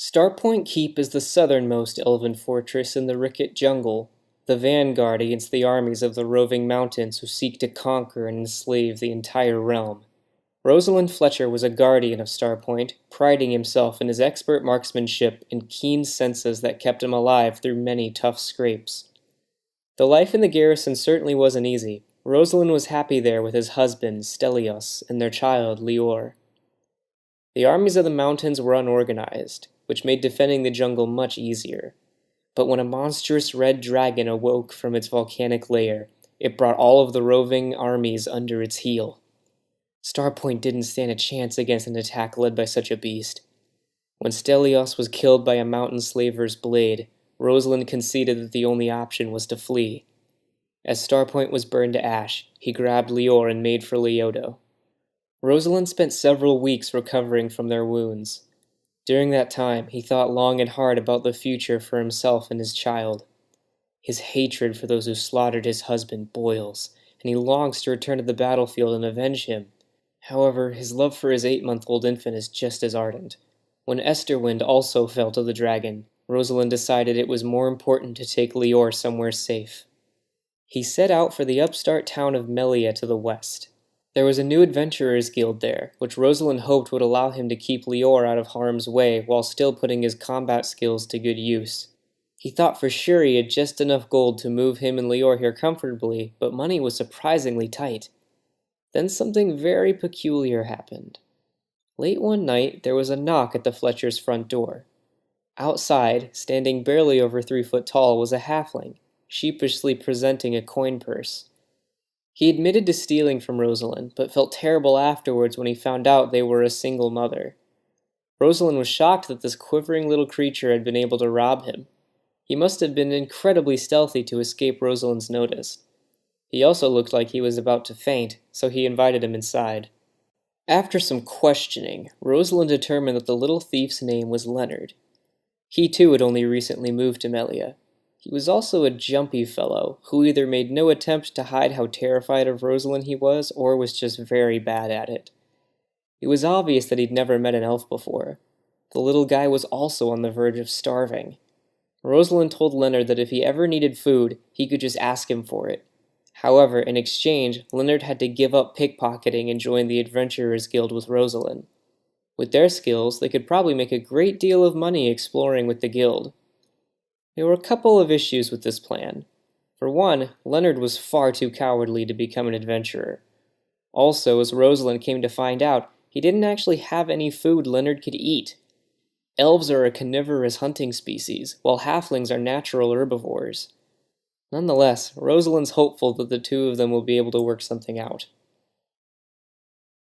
Starpoint Keep is the southernmost elven fortress in the Wricket Jungle, the vanguard against the armies of the Roving Mountains who seek to conquer and enslave the entire realm. Roselyn Fletcher was a guardian of Starpoint, priding himself in his expert marksmanship and keen senses that kept him alive through many tough scrapes. The life in the garrison certainly wasn't easy. Roselyn was happy there with his husband, Stelios, and their child, Lior. The armies of the mountains were unorganized, which made defending the jungle much easier. But when a monstrous red dragon awoke from its volcanic lair, it brought all of the roving armies under its heel. Starpoint didn't stand a chance against an attack led by such a beast. When Stelios was killed by a mountain slaver's blade, Roselyn conceded that the only option was to flee. As Starpoint was burned to ash, he grabbed Lior and made for Leyodo. Roselyn spent several weeks recovering from their wounds. During that time, he thought long and hard about the future for himself and his child. His hatred for those who slaughtered his husband boils, and he longs to return to the battlefield and avenge him. However, his love for his 8-month-old infant is just as ardent. When Esterwind also fell to the dragon, Roselyn decided it was more important to take Lior somewhere safe. He set out for the upstart town of Mellia to the west. There was a new adventurers guild there, which Roselyn hoped would allow him to keep Lior out of harm's way while still putting his combat skills to good use. He thought for sure he had just enough gold to move him and Lior here comfortably, but money was surprisingly tight. Then something very peculiar happened. Late one night, there was a knock at the Fletcher's front door. Outside, standing barely over 3 foot tall, was a halfling, sheepishly presenting a coin purse. He admitted to stealing from Roselyn, but felt terrible afterwards when he found out they were a single mother. Roselyn was shocked that this quivering little creature had been able to rob him. He must have been incredibly stealthy to escape Roselyn's notice. He also looked like he was about to faint, so he invited him inside. After some questioning, Roselyn determined that the little thief's name was Leonard. He too had only recently moved to Mellia. He was also a jumpy fellow, who either made no attempt to hide how terrified of Roselyn he was, or was just very bad at it. It was obvious that he'd never met an elf before. The little guy was also on the verge of starving. Roselyn told Leonard that if he ever needed food, he could just ask him for it. However, in exchange, Leonard had to give up pickpocketing and join the Adventurers Guild with Roselyn. With their skills, they could probably make a great deal of money exploring with the guild. There were a couple of issues with this plan. For one, Leonard was far too cowardly to become an adventurer. Also, as Roselyn came to find out, he didn't actually have any food Leonard could eat. Elves are a carnivorous hunting species, while halflings are natural herbivores. Nonetheless, Roselyn's hopeful that the two of them will be able to work something out.